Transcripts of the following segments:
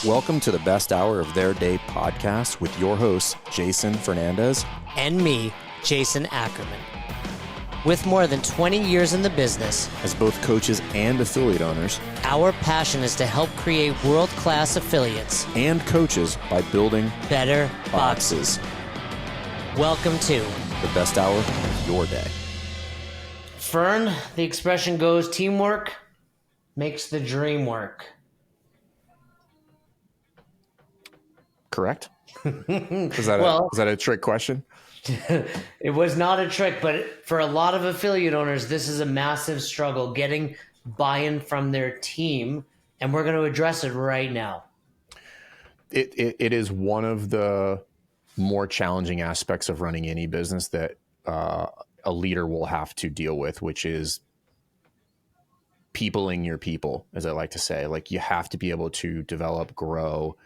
Welcome to the best hour of their day podcast with your hosts, Jason Fernandez and me, Jason Ackerman. With more than 20 years in the business, as both coaches and affiliate owners, our passion is to help create world-class affiliates and coaches by building better boxes. Welcome to the best hour of your day. Fern, the expression goes, teamwork makes the dream work. Correct? Was that a trick question? It was not a trick, but for a lot of affiliate owners, this is a massive struggle, getting buy-in from their team, and we're going to address it right now. It is one of the more challenging aspects of running any business that a leader will have to deal with, which is peopling your people, as I like to say. Like, you have to be able to develop, grow,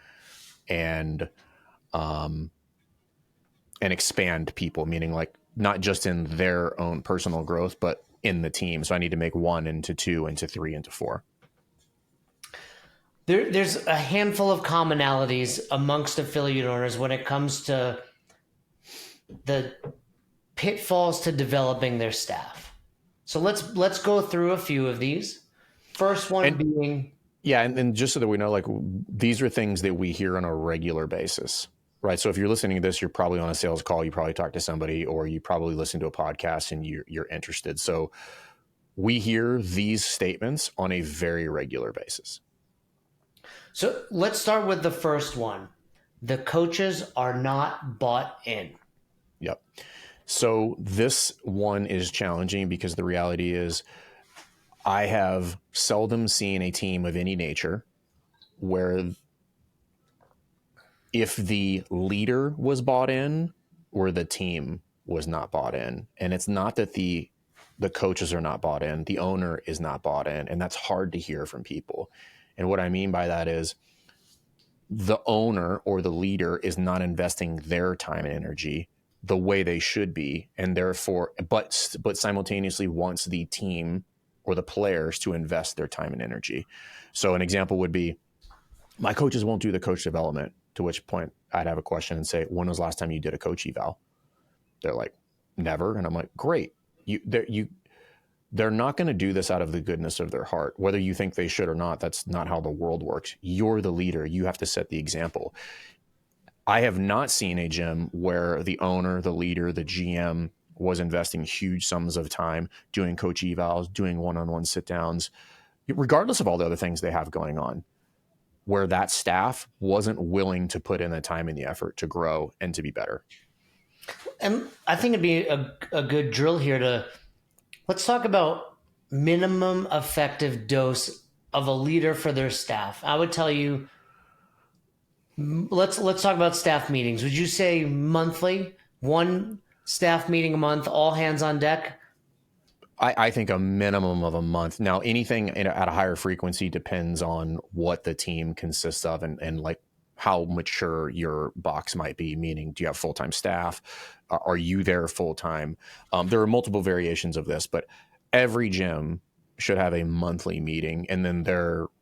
and expand people, meaning like not just in their own personal growth, but in the team. So I need to make 1 into 2 into 3 into 4. There's a handful of commonalities amongst affiliate owners when it comes to the pitfalls to developing their staff. So let's go through a few of these. First one being... Yeah, and just so that we know, like, these are things that we hear on a regular basis, right? So if you're listening to this, you're probably on a sales call, you probably talk to somebody, or you probably listen to a podcast and you're interested. So we hear these statements on a very regular basis. So let's start with the first one. The coaches are not bought in. Yep. So this one is challenging because the reality is I have seldom seen a team of any nature where if the leader was bought in or the team was not bought in. And it's not that the coaches are not bought in, the owner is not bought in. And that's hard to hear from people. And what I mean by that is the owner or the leader is not investing their time and energy the way they should be. And therefore, but simultaneously wants the team or the players to invest their time and energy. So an example would be, my coaches won't do the coach development, to which point I'd have a question and say, when was the last time you did a coach eval? They're like, never. And I'm like, great. They're not going to do this out of the goodness of their heart. Whether you think they should or not, that's not how the world works. You're the leader. You have to set the example. I have not seen a gym where the owner, the leader, the GM was investing huge sums of time doing coach evals, doing one-on-one sit downs, regardless of all the other things they have going on, where that staff wasn't willing to put in the time and the effort to grow and to be better. And I think it'd be a good drill here let's talk about minimum effective dose of a leader for their staff. I would tell you, let's talk about staff meetings. Would you say monthly, one staff meeting a month, all hands on deck? I think a minimum of a month. Now, anything at a higher frequency depends on what the team consists of and like how mature your box might be, meaning, do you have full-time staff? Are you there full-time? There are multiple variations of this, but every gym should have a monthly meeting. And then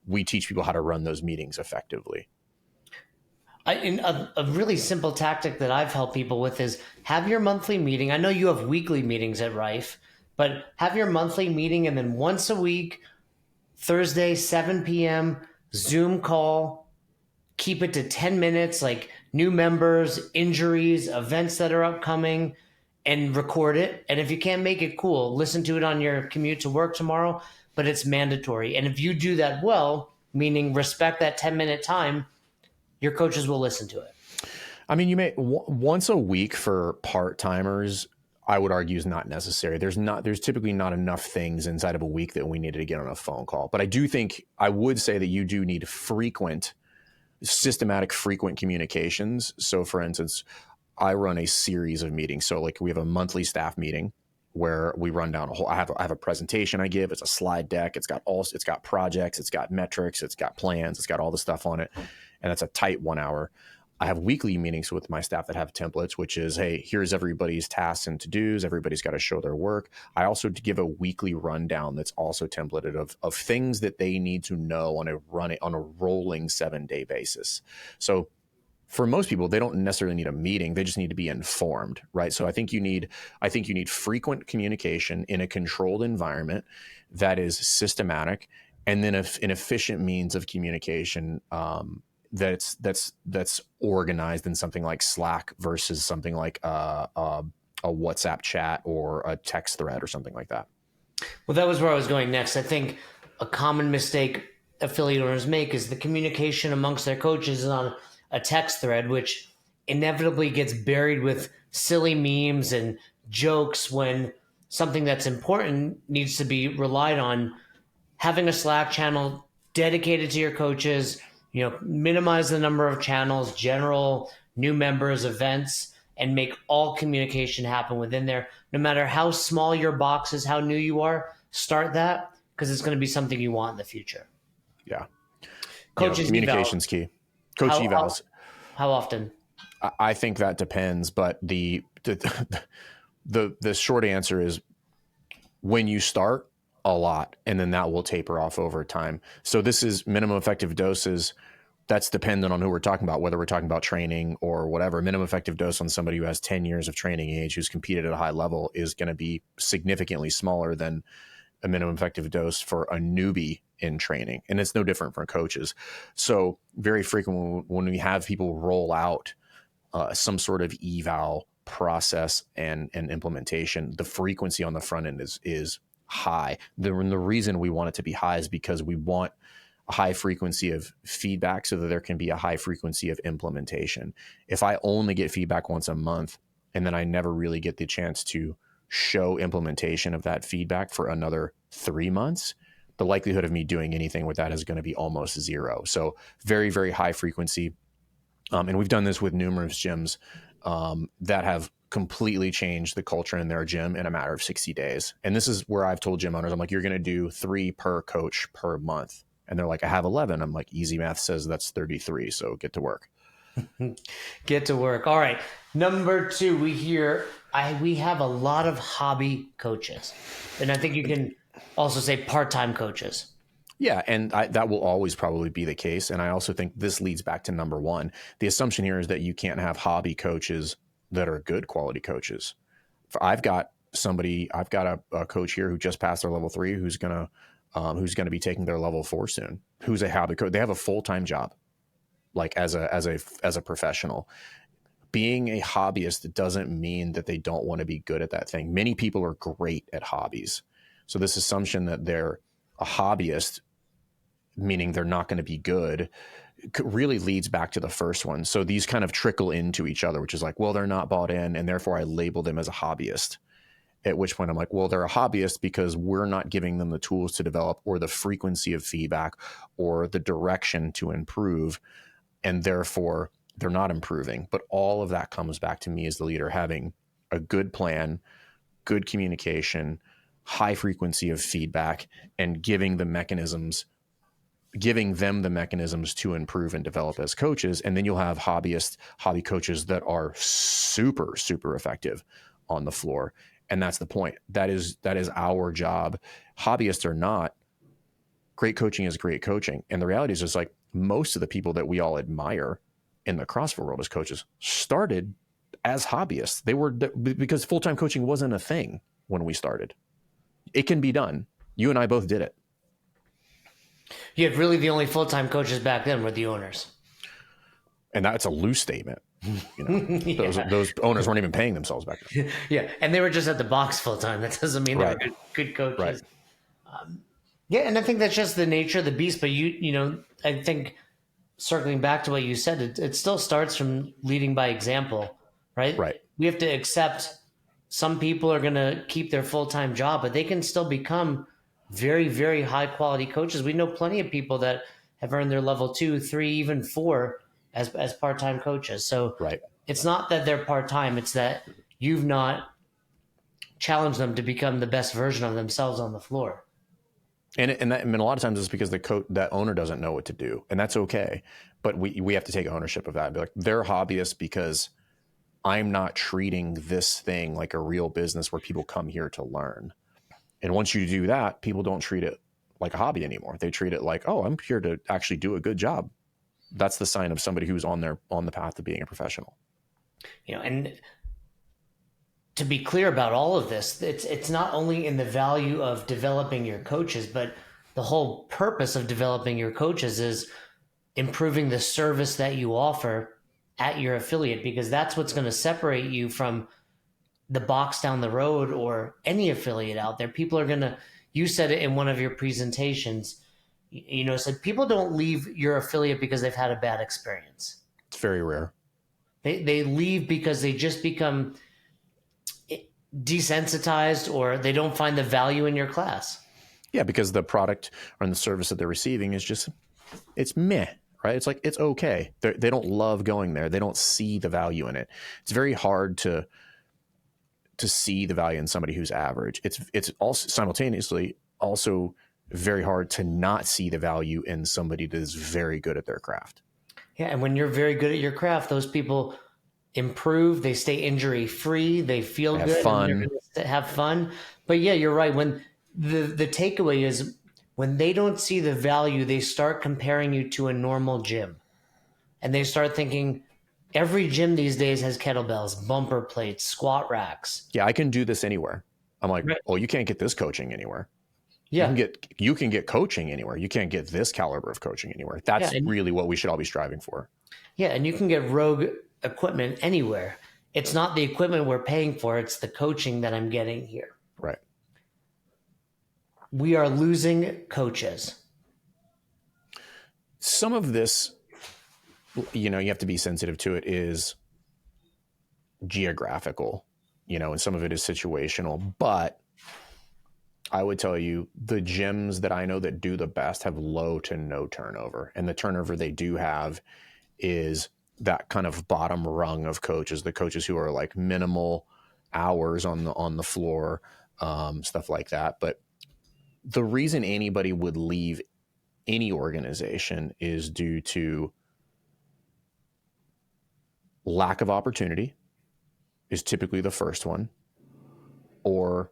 we teach people how to run those meetings effectively. A really simple tactic that I've helped people with is have your monthly meeting. I know you have weekly meetings at Rife, but have your monthly meeting and then once a week, Thursday, 7 p.m., Zoom call, keep it to 10 minutes, like new members, injuries, events that are upcoming, and record it. And if you can't make it, cool, listen to it on your commute to work tomorrow, but it's mandatory. And if you do that well, meaning respect that 10-minute time, your coaches will listen to it. I mean, you may once a week for part-timers, I would argue, is not necessary. There's typically not enough things inside of a week that we needed to get on a phone call. But I would say that you do need systematic, frequent communications. So for instance, I run a series of meetings. So like we have a monthly staff meeting where we run down I have a presentation I give. It's a slide deck. It's got projects, it's got metrics, it's got plans, it's got all the stuff on it. And that's a tight 1 hour. I have weekly meetings with my staff that have templates, which is, hey, here's everybody's tasks and to-dos. Everybody's got to show their work. I also give a weekly rundown that's also templated of things that they need to know on a rolling 7-day basis. So for most people, they don't necessarily need a meeting. They just need to be informed, right? So I think you need frequent communication in a controlled environment that is systematic, and then an efficient means of communication that's organized in something like Slack versus something like a WhatsApp chat or a text thread or something like that. Well, that was where I was going next. I think a common mistake affiliate owners make is the communication amongst their coaches is on a text thread, which inevitably gets buried with silly memes and jokes when something that's important needs to be relied on. Having a Slack channel dedicated to your coaches, minimize the number of channels, general new members, events, and make all communication happen within there. No matter how small your box is, how new you are, start that, because it's going to be something you want in the future. Yeah. Coaches communication's key. Coach evals. How often? I think that depends, but the short answer is when you start, a lot, and then that will taper off over time. So this is minimum effective doses. That's dependent on who we're talking about, whether we're talking about training or whatever. Minimum effective dose on somebody who has 10 years of training age, who's competed at a high level, is going to be significantly smaller than a minimum effective dose for a newbie in training. And it's no different for coaches. So very frequently when we have people roll out some sort of eval process and implementation, the frequency on the front end is high. The reason we want it to be high is because we want a high frequency of feedback so that there can be a high frequency of implementation. If I only get feedback once a month and then I never really get the chance to show implementation of that feedback for another 3 months, the likelihood of me doing anything with that is going to be almost zero. So very, very high frequency. And we've done this with numerous gyms that have completely changed the culture in their gym in a matter of 60 days. And this is where I've told gym owners, I'm like, you're going to do 3 per coach per month. And they're like, I have 11. I'm like, easy math says that's 33. So get to work. Get to work. All right. Number 2, we have a lot of hobby coaches. And I think you can also say part-time coaches. Yeah, and that will always probably be the case. And I also think this leads back to number 1. The assumption here is that you can't have hobby coaches that are good quality coaches. I've got a coach here who just passed their level 3, who's gonna be taking their level 4 soon. Who's a hobby coach? They have a full-time job, like as a professional. Being a hobbyist doesn't mean that they don't want to be good at that thing. Many people are great at hobbies. So this assumption that they're a hobbyist, meaning they're not going to be good, really leads back to the first one. So these kind of trickle into each other, which is like, well, they're not bought in, and therefore I label them as a hobbyist. At which point I'm like, well, they're a hobbyist because we're not giving them the tools to develop or the frequency of feedback or the direction to improve, and therefore they're not improving. But all of that comes back to me as the leader having a good plan, good communication, high frequency of feedback, and giving them the mechanisms to improve and develop as coaches. And then you'll have hobby coaches that are super, super effective on the floor. And that's the point. That is our job. Hobbyists or not, great coaching is great coaching. And the reality is just like most of the people that we all admire in the CrossFit world as coaches started as hobbyists. They were, because full-time coaching wasn't a thing when we started. It can be done. You and I both did it. Yeah, really the only full-time coaches back then were the owners. And that's a loose statement. Those owners weren't even paying themselves back then. Yeah, and they were just at the box full-time. That doesn't mean they were good coaches. Right. Yeah, and I think that's just the nature of the beast. But I think circling back to what you said, it still starts from leading by example, right? Right. We have to accept some people are going to keep their full-time job, but they can still become very, very high quality coaches. We know plenty of people that have earned their level 2, 3, even 4 as part-time coaches. So It's not that they're part-time. It's that you've not challenged them to become the best version of themselves on the floor. And a lot of times it's because that owner doesn't know what to do, and that's okay. but we have to take ownership of that and be like, they're hobbyists because I'm not treating this thing like a real business where people come here to learn. And once you do that, people don't treat it like a hobby anymore. They treat it like, oh, I'm here to actually do a good job. That's the sign of somebody who's on the path to being a professional. And to be clear about all of this, it's not only in the value of developing your coaches, but the whole purpose of developing your coaches is improving the service that you offer at your affiliate, because that's what's going to separate you from the box down the road or any affiliate out there. People are going to, you said it in one of your presentations, said people don't leave your affiliate because they've had a bad experience. It's very rare. They leave because they just become desensitized or they don't find the value in your class. Yeah, because the product or the service that they're receiving is just, it's meh, right? It's like, it's okay. They don't love going there. They don't see the value in it. It's very hard to see the value in somebody who's average. It's also simultaneously also very hard to not see the value in somebody that is very good at their craft. Yeah, and when you're very good at your craft, those people improve, they stay injury free, they feel Have good, fun. and they're gonna have fun. But yeah, you're right. When the takeaway is when they don't see the value, they start comparing you to a normal gym. And they start thinking every gym these days has kettlebells, bumper plates, squat racks. Yeah, I can do this anywhere. I'm like, Right. oh, you can't get this coaching anywhere. Yeah. You can get coaching anywhere. You can't get this caliber of coaching anywhere. That's really what we should all be striving for. Yeah, and you can get rogue equipment anywhere. It's not the equipment we're paying for, it's the coaching that I'm getting here. Right. We are losing coaches. Some of this, you have to be sensitive to it, is geographical, and some of it is situational. But I would tell you the gyms that I know that do the best have low to no turnover. And the turnover they do have is that kind of bottom rung of coaches, the coaches who are like minimal hours on the floor, stuff like that. But the reason anybody would leave any organization is due to lack of opportunity is typically the first one, or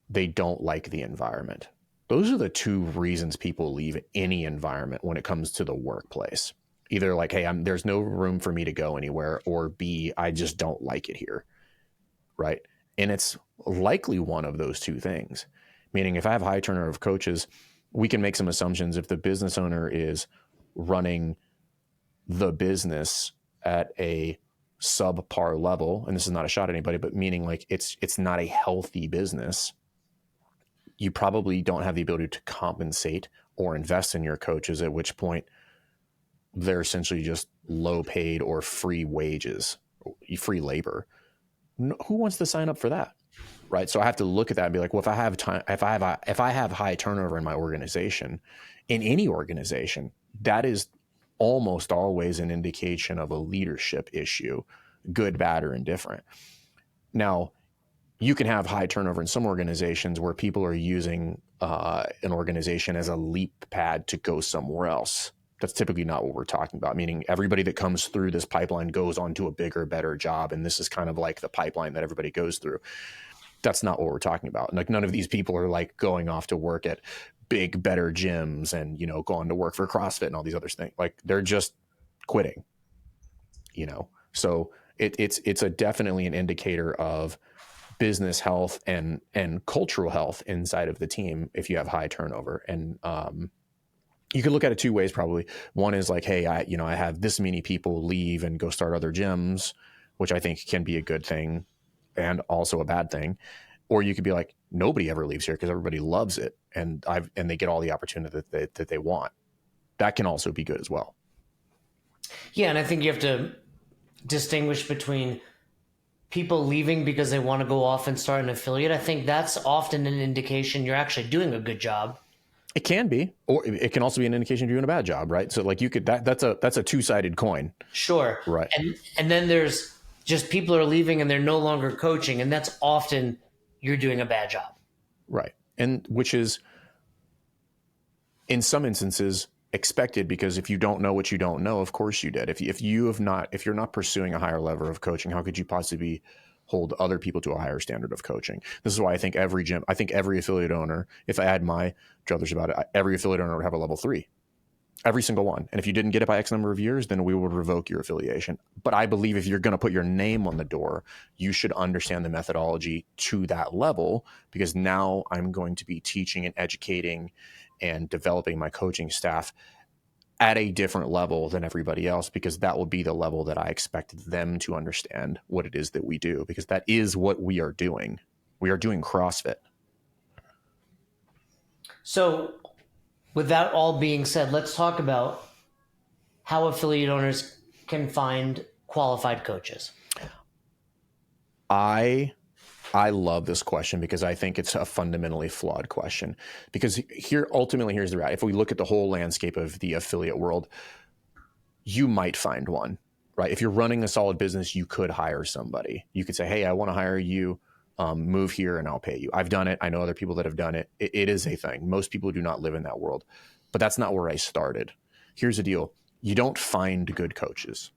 they don't like the environment. Those are the two reasons people leave any environment when it comes to the workplace. Either like, hey, there's no room for me to go anywhere, or B, I just don't like it here, right? And it's likely one of those two things. Meaning if I have high turnover of coaches, we can make some assumptions. If the business owner is running the business at a subpar level, and this is not a shot at anybody, but meaning like it's not a healthy business, you probably don't have the ability to compensate or invest in your coaches, at which point they're essentially just low paid or free wages, free labor. Who wants to sign up for that? Right. So I have to look at that and be like, well, if I have high turnover in my organization, in any organization, that is almost always an indication of a leadership issue, good, bad, or indifferent. Now, you can have high turnover in some organizations where people are using an organization as a leap pad to go somewhere else. That's typically not what we're talking about, meaning everybody that comes through this pipeline goes on to a bigger, better job. And this is kind of like the pipeline that everybody goes through. That's not what we're talking about. Like none of these people are like going off to work at big, better gyms and, going to work for CrossFit and all these other things. Like they're just quitting, So it's a definitely an indicator of business health and cultural health inside of the team if you have high turnover. And you can look at it two ways probably. One is like, hey, I have this many people leave and go start other gyms, which I think can be a good thing and also a bad thing. Or you could be like, nobody ever leaves here because everybody loves it and they get all the opportunity that they want. That can also be good as well. Yeah, and I think you have to distinguish between people leaving because they want to go off and start an affiliate. I think that's often an indication you're actually doing a good job. It can be, or it can also be an indication you're doing a bad job, right? So like you could, that's a two-sided coin. Sure. Right. And then there's just people are leaving and they're no longer coaching. And that's often you're doing a bad job. Right. And which is in some instances expected, because if you don't know what you don't know, of course you did. If you're not pursuing a higher level of coaching, how could you possibly hold other people to a higher standard of coaching? This is why I think every affiliate owner, if I had my druthers about it, every affiliate owner would have a level 3. Every single one. And if you didn't get it by X number of years, then we would revoke your affiliation. But I believe if you're going to put your name on the door, you should understand the methodology to that level, because now I'm going to be teaching and educating and developing my coaching staff at a different level than everybody else, because that will be the level that I expect them to understand what it is that we do, because that is what we are doing. We are doing CrossFit. So with that all being said, let's talk about how affiliate owners can find qualified coaches. I love this question because I think it's a fundamentally flawed question. Because ultimately, here's the reality. If we look at the whole landscape of the affiliate world, you might find one, right? If you're running a solid business, you could hire somebody. You could say, hey, I want to hire you. Move here and I'll pay you. I've done it. I know other people that have done it. It is a thing. Most people do not live in that world, but that's not where I started. Here's the deal. You don't find good coaches.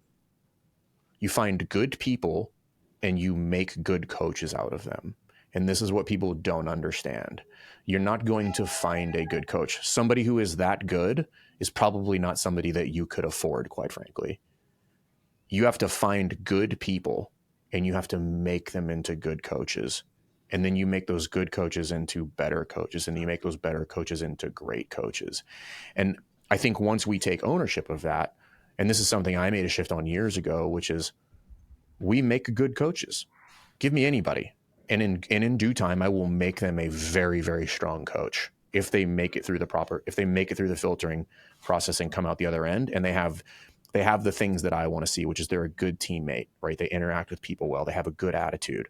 You find good people and you make good coaches out of them. And this is what people don't understand. You're not going to find a good coach. Somebody who is that good is probably not somebody that you could afford, quite frankly. You have to find good people and you have to make them into good coaches. And then you make those good coaches into better coaches, and you make those better coaches into great coaches. And I think once we take ownership of that, and this is something I made a shift on years ago, which is we make good coaches. Give me anybody. And in due time, I will make them a very, very strong coach if they make it through the filtering process and come out the other end, and they have the things that I want to see, which is they're a good teammate, right? They interact with people well. They have a good attitude.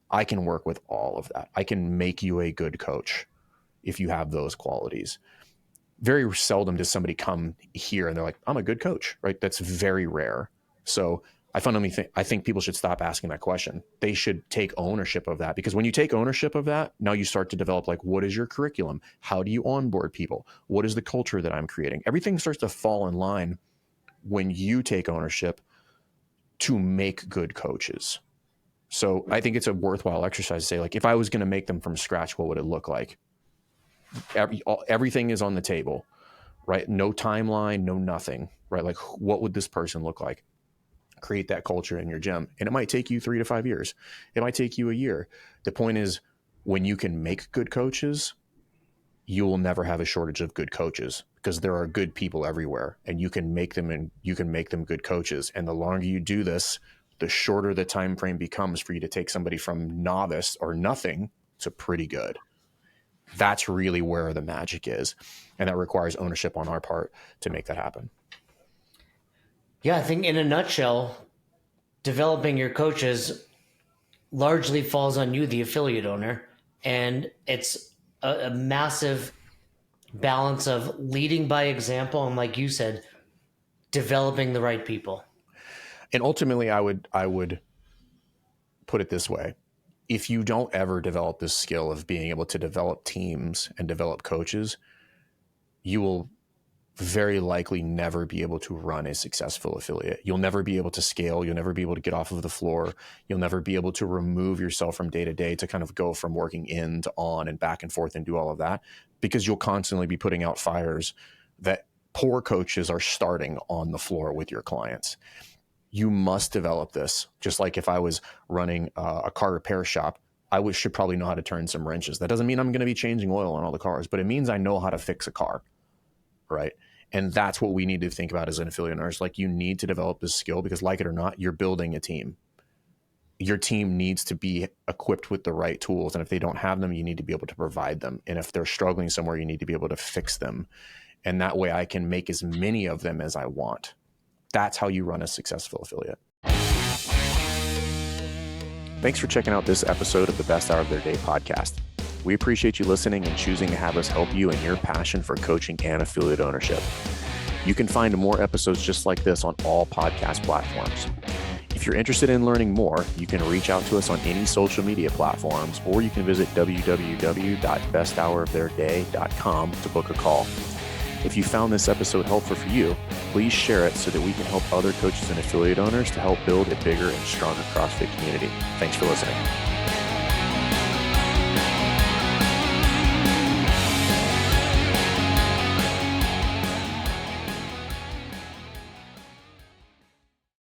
I can work with all of that. I can make you a good coach if you have those qualities. Very seldom does somebody come here and they're like, I'm a good coach, right? That's very rare. So I think people should stop asking that question. They should take ownership of that, because when you take ownership of that, now you start to develop, like, what is your curriculum? How do you onboard people? What is the culture that I'm creating? Everything starts to fall in line when you take ownership to make good coaches. So I think it's a worthwhile exercise to say, like, if I was going to make them from scratch, what would it look like? Everything is on the table, right? No timeline, no nothing, right? Like, what would this person look like? Create that culture in your gym. And it might take you 3 to 5 years. It might take you a year. The point is, when you can make good coaches, you will never have a shortage of good coaches, because there are good people everywhere, and you can make them good coaches. And the longer you do this, the shorter the time frame becomes for you to take somebody from novice or nothing to pretty good. That's really where the magic is. And that requires ownership on our part to make that happen. Yeah, I think in a nutshell, developing your coaches largely falls on you, the affiliate owner. And it's a massive balance of leading by example and, like you said, developing the right people. And ultimately, I would put it this way. If you don't ever develop this skill of being able to develop teams and develop coaches, you will very likely never be able to run a successful affiliate. You'll never be able to scale. You'll never be able to get off of the floor. You'll never be able to remove yourself from day to day to kind of go from working in to on and back and forth and do all of that, because you'll constantly be putting out fires that poor coaches are starting on the floor with your clients. You must develop this. Just like if I was running a car repair shop, I should probably know how to turn some wrenches. That doesn't mean I'm going to be changing oil on all the cars, but it means I know how to fix a car, right? And that's what we need to think about as an affiliate owner. Like, you need to develop this skill, because, like it or not, you're building a team. Your team needs to be equipped with the right tools. And if they don't have them, you need to be able to provide them. And if they're struggling somewhere, you need to be able to fix them. And that way I can make as many of them as I want. That's how you run a successful affiliate. Thanks for checking out this episode of the Best Hour of Their Day podcast. We appreciate you listening and choosing to have us help you in your passion for coaching and affiliate ownership. You can find more episodes just like this on all podcast platforms. If you're interested in learning more, you can reach out to us on any social media platforms, or you can visit www.besthouroftheirday.com to book a call. If you found this episode helpful for you, please share it so that we can help other coaches and affiliate owners to help build a bigger and stronger CrossFit community. Thanks for listening.